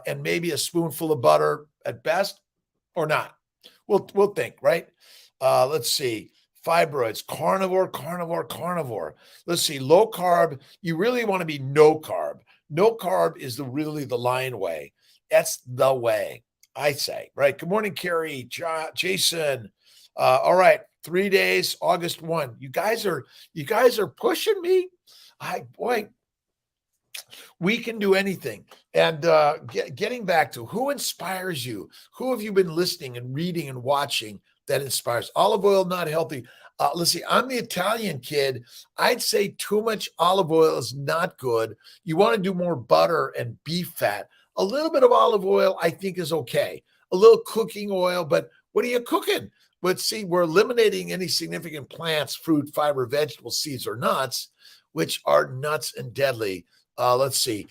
and maybe a spoonful of butter at best, or not. We'll think, right? Let's see. Fibroids, carnivore. Let's see. Low carb. You really want to be no carb. No carb is really the lion way. That's the way, I say, right? Good morning, Carrie, Jason. All right. 3 days, August 1. You guys are pushing me. We can do anything. And getting back to who inspires you? Who have you been listening and reading and watching that inspires? Olive oil, not healthy. Let's see. I'm the Italian kid. I'd say too much olive oil is not good. You want to do more butter and beef fat. A little bit of olive oil, I think, is okay. A little cooking oil, but what are you cooking? But see, we're eliminating any significant plants, fruit, fiber, vegetables, seeds, or nuts, which are nuts and deadly. Let's see.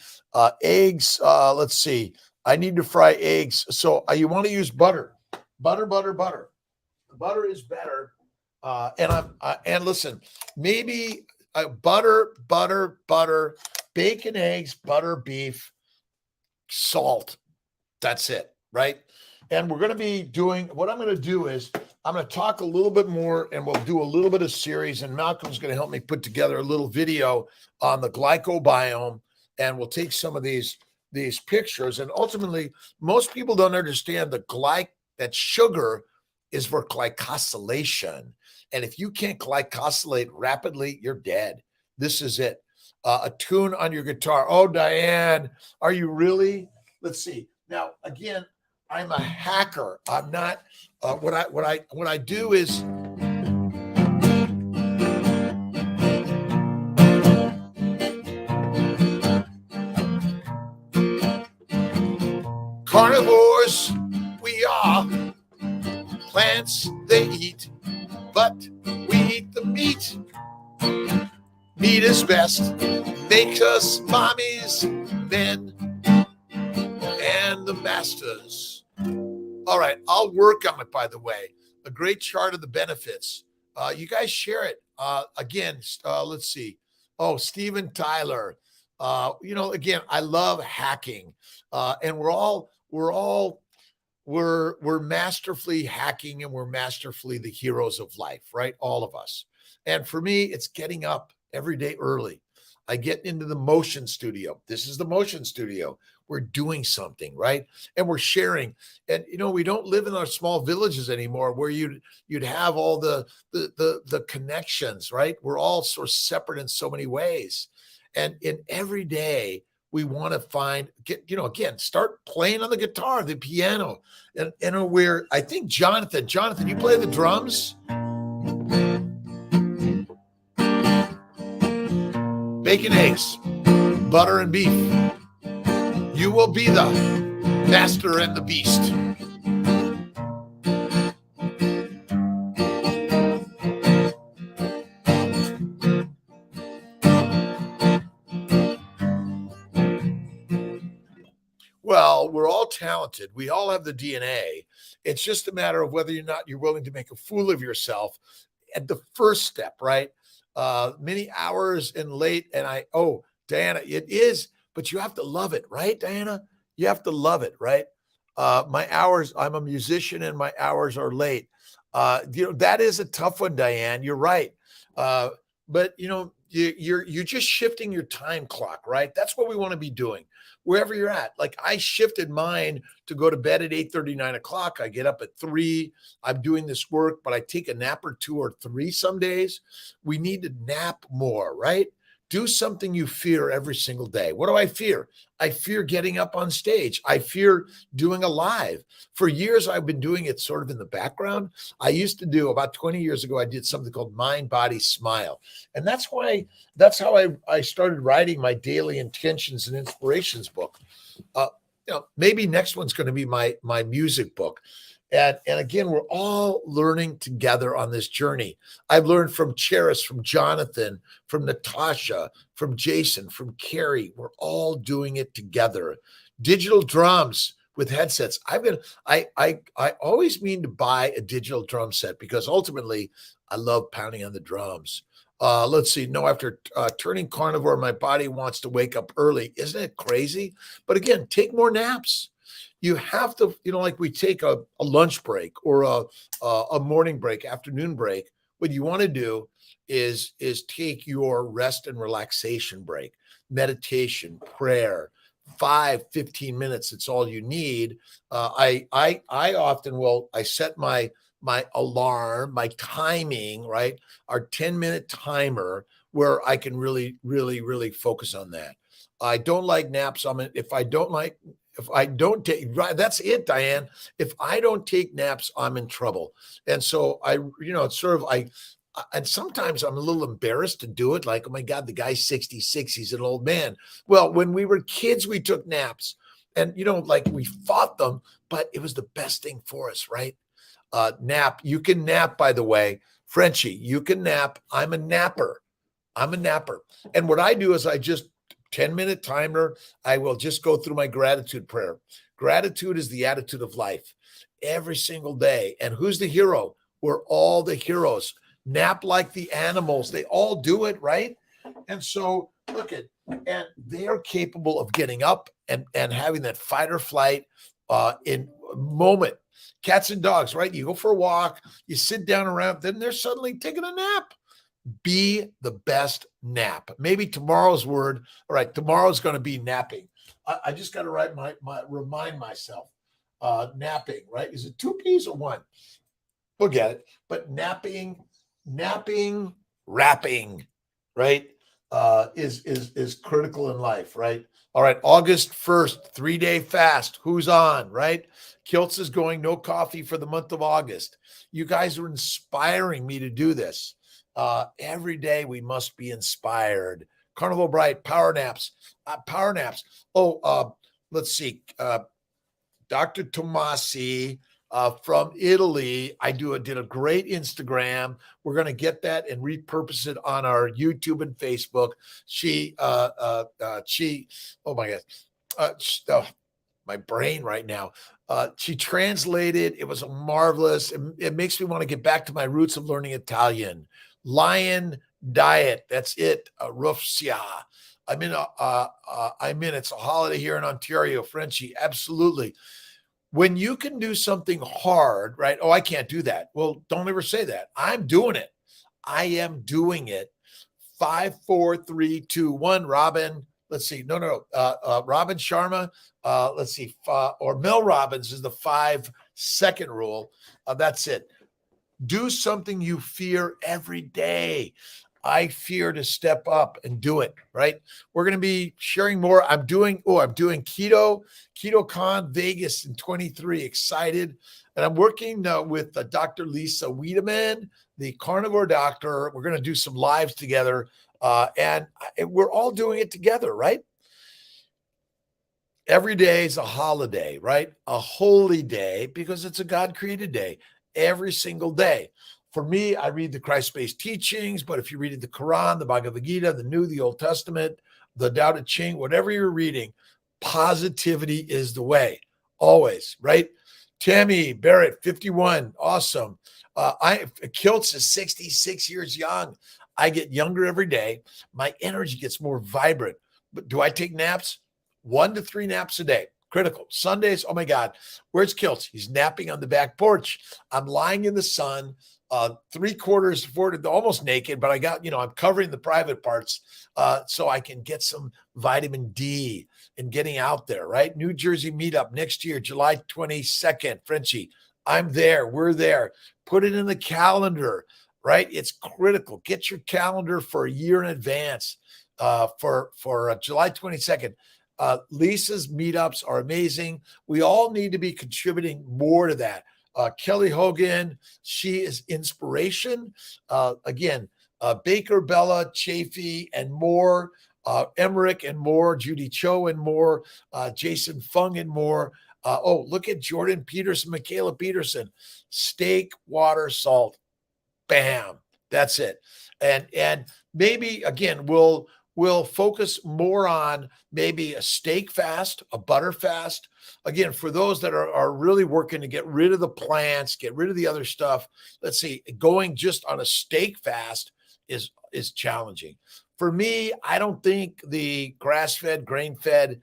Eggs. Let's see. I need to fry eggs. So you want to use butter. Butter. Butter is better. And listen, maybe butter, bacon, eggs, butter, beef, salt. That's it, right? And we're going to be doing what I'm going to do is I'm going to talk a little bit more and we'll do a little bit of series. And Malcolm's going to help me put together a little video on the glycobiome. And we'll take some of these pictures. And ultimately, most people don't understand that sugar is for glycosylation. And if you can't glycosylate rapidly, you're dead. This is it. A tune on your guitar. Oh, Diane, are you really? Let's see. Now, again, I'm a hacker. I'm not. What I do is carnivores. We are. Plants they eat, but we eat the meat. Meat is best. Makes us mommies, men, and the masters. All right, I'll work on it, by the way. A great chart of the benefits. You guys share it. Again, let's see. Oh, Steven Tyler. Again, I love hacking. And we're masterfully hacking and we're masterfully the heroes of life, right? All of us. And for me, it's getting up every day early. I get into the motion studio. This is the motion studio. We're doing something, right? And we're sharing. And we don't live in our small villages anymore where you'd have all the connections, right? We're all sort of separate in so many ways. And in every day, we want to start playing on the guitar, the piano. And where I think Jonathan, you play the drums? Bacon, eggs, butter, and beef. You will be the master and the beast. Well, we're all talented. We all have the DNA. It's just a matter of whether or not you're willing to make a fool of yourself at the first step, right? Many hours and late. And Diana, it is, but you have to love it, right, Diana? You have to love it, right? My hours, I'm a musician and my hours are late. That is a tough one, Diane. You're right. But you're just shifting your time clock, right? That's what we want to be doing wherever you're at. Like I shifted mine to go to bed at 8:30, 9 o'clock. I get up at 3. I'm doing this work, but I take a nap or 2 or 3 some days. We need to nap more, right? Do something you fear every single day. What do I fear? I fear getting up on stage. I fear doing a live. For years, I've been doing it sort of in the background. I used to do, about 20 years ago, I did something called Mind, Body, Smile. And that's how I started writing my daily intentions and inspirations book. Maybe next one's going to be my music book. And again, we're all learning together on this journey. I've learned from Cheris, from Jonathan, from Natasha, from Jason, from Carrie. We're all doing it together. Digital drums with headsets. I always mean to buy a digital drum set because ultimately I love pounding on the drums. Let's see. No, after turning carnivore, my body wants to wake up early. Isn't it crazy? But again, take more naps. You have to, like we take a lunch break or a morning break, afternoon break. What you want to do is take your rest and relaxation break, meditation, prayer, 15 minutes. It's all you need. I often will. I set my alarm, my timing, right? Our 10-minute timer where I can really, really, really focus on that. I don't like naps. If I don't take, right, that's it, Diane. If I don't take naps, I'm in trouble. And so it's sort of, and sometimes I'm a little embarrassed to do it. Like, oh my God, the guy's 66. He's an old man. Well, when we were kids, we took naps and, like we fought them, but it was the best thing for us, right? Nap. You can nap, by the way. Frenchie, you can nap. I'm a napper. And what I do is I just 10-minute timer. I will just go through my gratitude prayer. Gratitude is the attitude of life every single day. And who's the hero? We're all the heroes. nap like the animals. They all do it, right? And so look at, and they are capable of getting up and having that fight or flight in a moment. Cats and dogs, right? You go for a walk, you sit down around, then they're suddenly taking a nap. Be the best nap. Maybe tomorrow's word. All right, tomorrow's going to be napping. I just got to write remind myself. Napping, right? Is it 2 P's or 1? Forget it. But napping, rapping, right? Is critical in life, right? All right, August 1st, 3-day fast. Who's on, right? Kiltz is going no coffee for the month of August. You guys are inspiring me to do this. Every day we must be inspired. Carnival Bright, power naps. Let's see. Dr. Tomasi from Italy. Did a great Instagram. We're going to get that and repurpose it on our YouTube and Facebook. Oh my God. My brain right now. She translated. It was marvelous. It makes me want to get back to my roots of learning Italian. Lion diet. That's it. Rufsia. It's a holiday here in Ontario. Frenchie. Absolutely. When you can do something hard, right? Oh, I can't do that. Well, don't ever say that. I'm doing it. I am doing it. 5, 4, 3, 2, 1. Robin. Let's see. No. Robin Sharma. Let's see. Or Mel Robbins is the 5-second rule. That's it. Do something you fear every day. I fear to step up and do it, right? We're going to be sharing more. I'm doing KetoCon Vegas in 23. Excited. And I'm working with Dr. Lisa Wiedemann, the carnivore doctor. We're going to do some lives together. And we're all doing it together, right? Every day is a holiday, right? A holy day because it's a God-created day. Every single day. For me, I read the Christ-based teachings, but if you're reading the Quran, the Bhagavad Gita, the New, the Old Testament, the Tao Te Ching, whatever you're reading, positivity is the way. Always, right? Tammy Barrett, 51, awesome. Kiltz is 66 years young. I get younger every day. My energy gets more vibrant. But do I take naps? 1 to 3 naps a day. Critical. Sundays, oh my God, where's Kiltz? He's napping on the back porch. I'm lying in the sun, 3/4 forward, almost naked, but I got, I'm covering the private parts so I can get some vitamin D and getting out there, right? New Jersey meetup next year, July 22nd. Frenchie, I'm there. We're there. Put it in the calendar, right? It's critical. Get your calendar for a year in advance for July 22nd. Lisa's meetups are amazing. We all need to be contributing more to that. Kelly Hogan, she is inspiration. Baker, Bella, Chafee, and more. Emmerich and more. Judy Cho and more. Jason Fung and more. Look at Jordan Peterson, Michaela Peterson. Steak, water, salt. Bam. That's it. And maybe, again, we'll focus more on maybe a steak fast, a butter fast. Again, for those that are really working to get rid of the plants, get rid of the other stuff, let's see, going just on a steak fast is challenging. For me, I don't think the grass-fed, grain-fed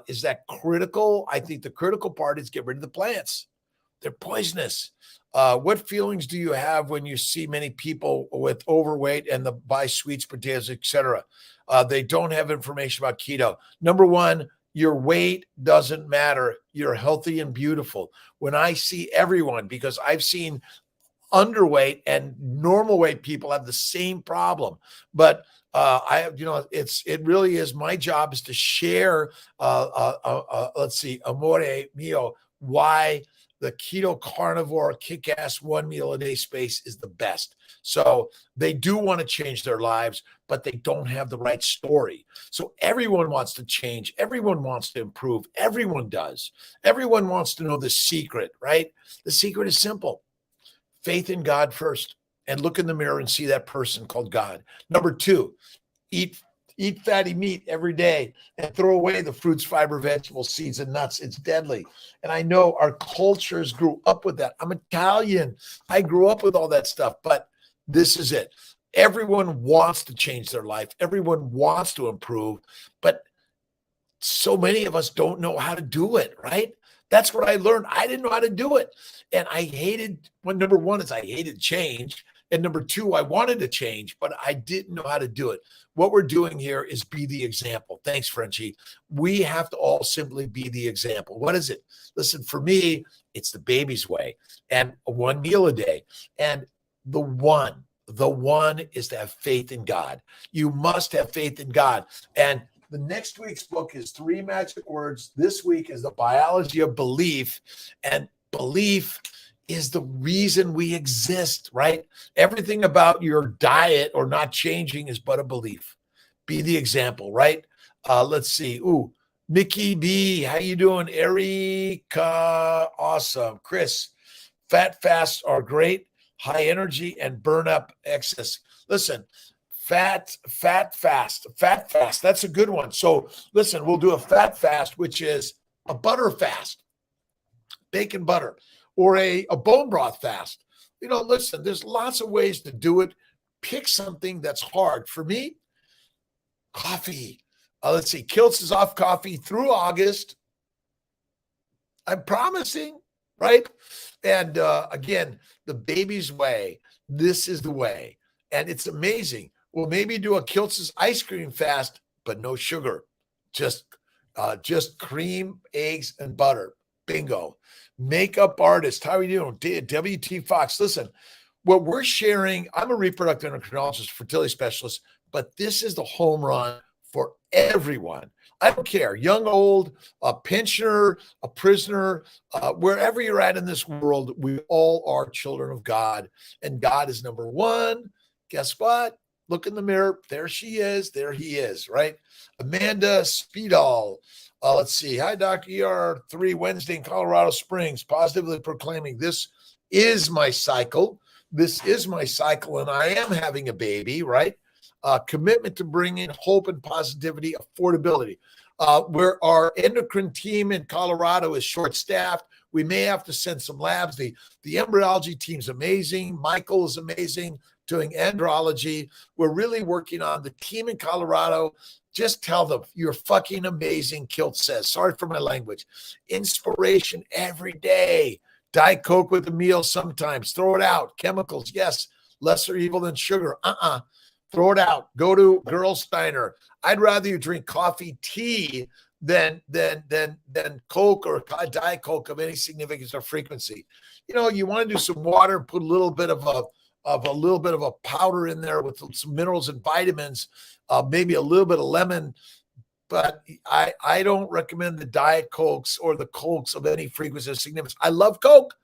is that critical. I think the critical part is get rid of the plants. They're poisonous. What feelings do you have when you see many people with overweight and buy sweets, potatoes, etc.? They don't have information about keto. Number one, your weight doesn't matter. You're healthy and beautiful. When I see everyone, because I've seen underweight and normal weight people have the same problem, but it really is my job is to share. Let's see, amore mio, why the keto carnivore kick-ass 1 meal a day space is the best. So they do want to change their lives, but they don't have the right story. So everyone wants to change. Everyone wants to improve. Everyone does. Everyone wants to know the secret, right? The secret is simple. Faith in God first, and look in the mirror and see that person called God. Number 2, eat fatty meat every day and throw away the fruits, fiber, vegetables, seeds, and nuts. It's deadly. And I know our cultures grew up with that. I'm Italian. I grew up with all that stuff, but This is it. Everyone wants to change their life. Everyone wants to improve, but so many of us don't know how to do it, right? That's what I learned. I didn't know how to do it. And I hated, well, number one is I hated change. And number two, I wanted to change, but I didn't know how to do it. What we're doing here is be the example. Thanks, Frenchie. We have to all simply be the example. What is it? Listen, for me, it's the baby's way and one meal a day. And the one is to have faith in God. You must have faith in God. And the next week's book is 3 Magic Words. This week is the biology of belief. And belief is the reason we exist, right? Everything about your diet or not changing is but a belief. Be the example, right? Let's see. Ooh, Mickey B, how you doing? Erica, awesome. Chris, fat fasts are great. High energy and burn up excess. Listen, fat fast. That's a good one. So listen, we'll do a fat fast, which is a butter fast, bacon butter, or a bone broth fast. Listen, there's lots of ways to do it. Pick something that's hard. For me, coffee. Let's see. Kiltz is off coffee through August. I'm promising, right? And again, the baby's way. This is the way. And it's amazing. We'll maybe do a Kiltz's ice cream fast, but no sugar. Just cream, eggs, and butter. Bingo. Makeup artist. How are you doing? W.T. Fox. Listen, what we're sharing, I'm a reproductive endocrinologist, fertility specialist, but this is the home run for everyone. I don't care, young, old, a pensioner, a prisoner, wherever you're at in this world, we all are children of God, and God is number one. Guess what? Look in the mirror. There she is. There he is, right? Amanda Speedall. Let's see. Hi, Dr. ER3 Wednesday in Colorado Springs, positively proclaiming this is my cycle. This is my cycle, and I am having a baby, right? Commitment to bringing hope and positivity, affordability. Where our endocrine team in Colorado is short-staffed, we may have to send some labs. The embryology team's amazing. Michael is amazing doing andrology. We're really working on the team in Colorado. Just tell them you're fucking amazing, Kiltz says. Sorry for my language. Inspiration every day. Diet Coke with a meal sometimes. Throw it out. Chemicals, yes. Lesser evil than sugar. Throw it out. Go to Gerolsteiner. I'd rather you drink coffee, tea than Coke or Diet Coke of any significance or frequency. You want to do some water, put a little bit of a powder in there with some minerals and vitamins, maybe a little bit of lemon. But I don't recommend the Diet Cokes or the Cokes of any frequency or significance. I love Coke.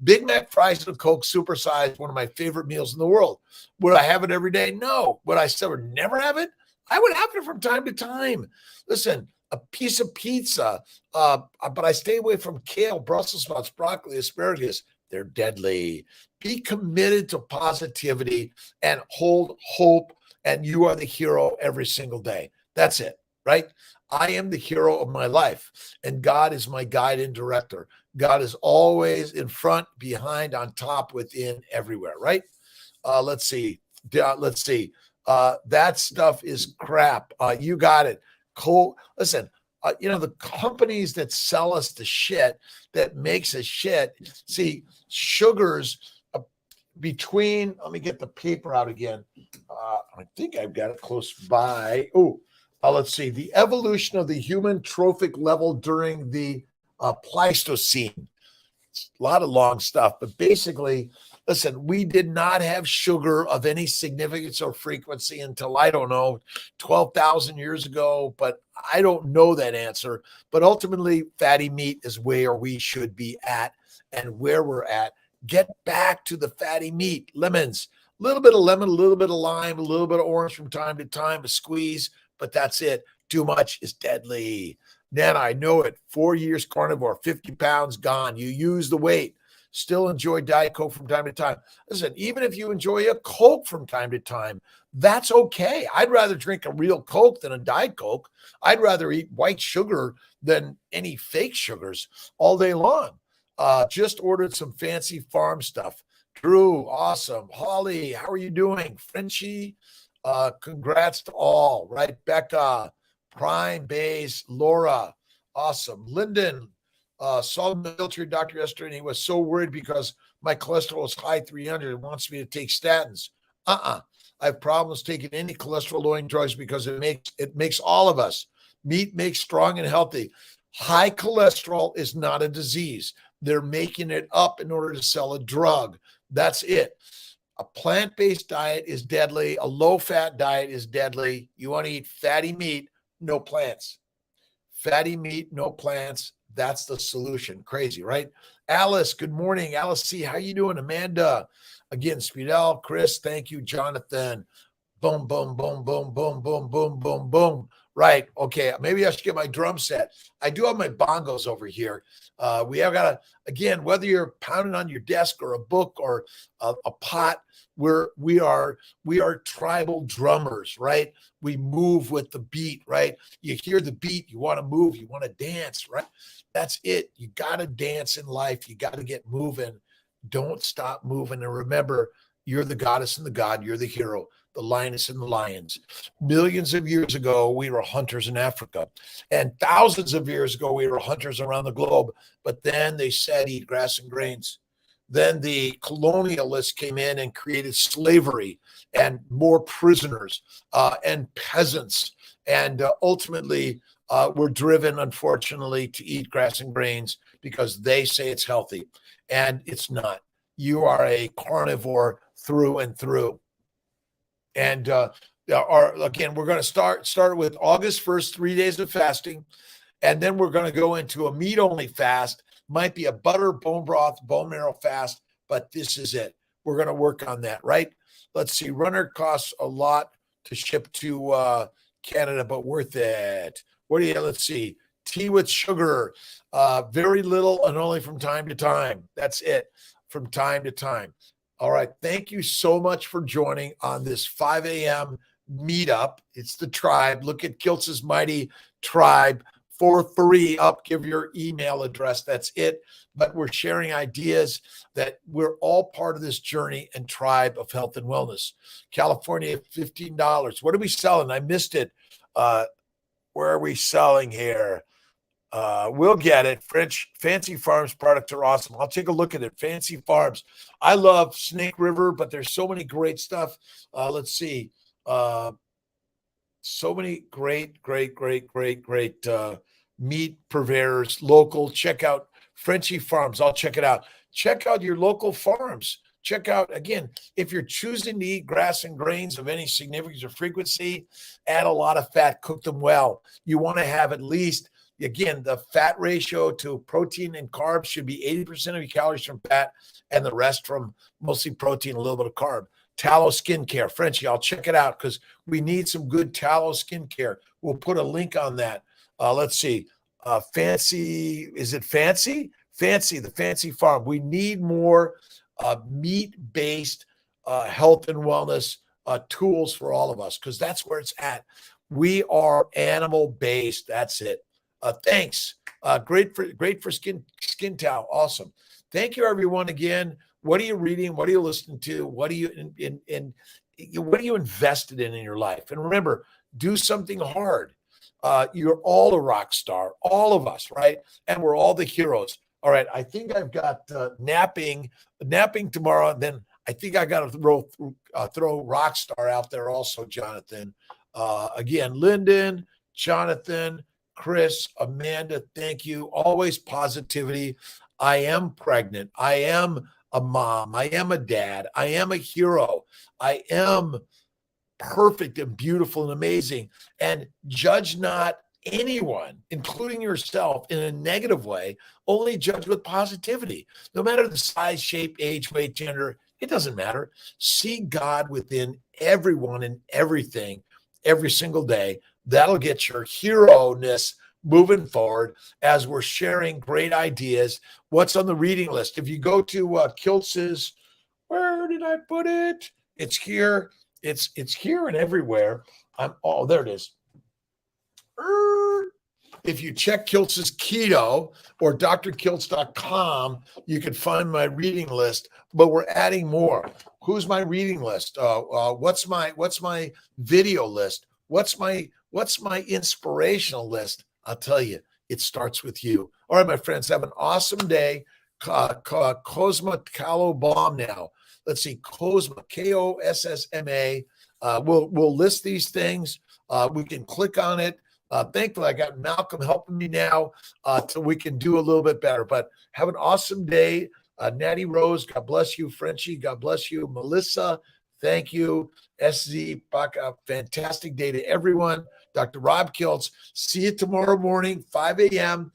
Big Mac fries and a Coke supersized, one of my favorite meals in the world. Would I have it every day? No. Would I still never have it? I would have it from time to time. Listen, a piece of pizza, but I stay away from kale, Brussels sprouts, broccoli, asparagus. They're deadly. Be committed to positivity and hold hope, and you are the hero every single day. That's it, right? I am the hero of my life, and God is my guide and director. God is always in front, behind, on top, within, everywhere, right? Let's see. That stuff is crap. You got it. Listen, the companies that sell us the shit that makes us shit. See, sugars between, let me get the paper out again. I think I've got it close by. Let's see. The evolution of the human trophic level during the Pleistocene. It's a lot of long stuff, but basically, listen, we did not have sugar of any significance or frequency until, 12,000 years ago, but I don't know that answer. But ultimately, fatty meat is where we should be at and where we're at. Get back to the fatty meat. Lemons, a little bit of lemon, a little bit of lime, a little bit of orange from time to time, a squeeze, but that's it. Too much is deadly. Nana, I know it. 4 years carnivore, 50 pounds gone. You use the weight. Still enjoy Diet Coke from time to time. Listen, even if you enjoy a Coke from time to time, that's okay. I'd rather drink a real Coke than a Diet Coke. I'd rather eat white sugar than any fake sugars all day long. Just ordered some fancy farm stuff. Drew, awesome. Holly, how are you doing? Frenchie, congrats to all, right? Becca, Prime Base, Laura, awesome. Lyndon, saw the military doctor yesterday and he was so worried because my cholesterol is high 300 and wants me to take statins. I have problems taking any cholesterol lowering drugs because it makes all of us. Meat makes strong and healthy. High cholesterol is not a disease. They're making it up in order to sell a drug. That's it. A plant-based diet is deadly. A low-fat diet is deadly. You want to eat fatty meat, no plants. Fatty meat, no plants. That's the solution. Crazy, right? Alice, good morning. Alice C., how you doing? Amanda, again, Speedell, Chris, thank you. Jonathan, boom, boom, boom, boom, boom, boom, boom, boom, boom. Right. Okay. Maybe I should get my drum set. I do have my bongos over here. We have got to, again, whether you're pounding on your desk or a book or a pot, we are tribal drummers, right? We move with the beat, right? You hear the beat, you want to move, you want to dance, right? That's it. You got to dance in life. You got to get moving. Don't stop moving. And remember, you're the goddess and the god. You're the hero, the lioness and the lions. Millions of years ago, we were hunters in Africa. And thousands of years ago, we were hunters around the globe. But then they said, eat grass and grains. Then the colonialists came in and created slavery and more prisoners and peasants. And ultimately, we're driven, unfortunately, to eat grass and grains because they say it's healthy. And it's not. You are a carnivore through and through. And again, we're going to start with August 1st, 3 days of fasting. And then we're going to go into a meat-only fast. Might be a butter, bone broth, bone marrow fast, but this is it. We're going to work on that, right? Let's see. Runner costs a lot to ship to Canada, but worth it. Let's see. Tea with sugar, very little and only from time to time. That's it, from time to time. All right. Thank you so much for joining on this 5 a.m. meetup. It's the tribe. Look at Kiltz's mighty tribe. 4-3 up. Give your email address. That's it. But we're sharing ideas that we're all part of this journey and tribe of health and wellness. California, $15. What are we selling? I missed it. Where are we selling here? We'll get it. Fancy Farms products are awesome. I'll take a look at it. Fancy Farms. I love Snake River, but there's so many great stuff. Let's see. So many great meat purveyors, local. Check out Frenchy Farms. I'll check it out. Check out your local farms. Check out, again, if you're choosing to eat grass and grains of any significance or frequency, add a lot of fat, cook them well. You want to have at least, again, the fat ratio to protein and carbs should be 80% of your calories from fat and the rest from mostly protein, a little bit of carb. Tallow skincare, Frenchie, I'll check it out because we need some good tallow skincare. We'll put a link on that. Let's see. Fancy, is it Fancy? Fancy, the Fancy Farm. We need more meat-based health and wellness tools for all of us because that's where it's at. We are animal-based. That's it. Thanks. Great for skin towel. Awesome. Thank you, everyone. Again, what are you reading? What are you listening to? What are you what are you invested in your life? And remember, do something hard. You're all a rock star, all of us, right? And we're all the heroes. All right. I think I've got napping tomorrow. And then I think I got to throw rock star out there also, Jonathan. Again, Lyndon, Jonathan, Chris, Amanda, thank you. Always positivity. I am pregnant. I am a mom. I am a dad. I am a hero. I am perfect and beautiful and amazing. And judge not anyone, including yourself, in a negative way. Only judge with positivity. No matter the size, shape, age, weight, gender, it doesn't matter. See God within everyone and everything every single day. That'll get your hero-ness moving forward as we're sharing great ideas. What's on the reading list? If you go to Kiltz's, where did I put it? It's here. It's here and everywhere. There it is. if you check Kiltz's Keto or drkiltz.com, you can find my reading list, but we're adding more. Who's my reading list? What's my video list? What's my inspirational list? I'll tell you, it starts with you. All right, my friends, have an awesome day. Cosma Calo Bomb now. Let's see, Cosma, Kossma. We'll list these things. We can click on it. Thankfully, I got Malcolm helping me now so we can do a little bit better. But have an awesome day. Natty Rose, God bless you. Frenchie, God bless you. Melissa, thank you. SZ, fantastic day to everyone. Dr. Rob Kiltz, see you tomorrow morning, 5 a.m.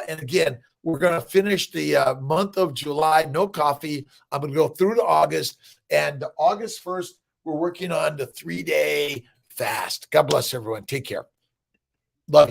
And again, we're going to finish the month of July, no coffee. I'm going to go through to August. And August 1st, we're working on the 3-day fast. God bless everyone. Take care. Love you.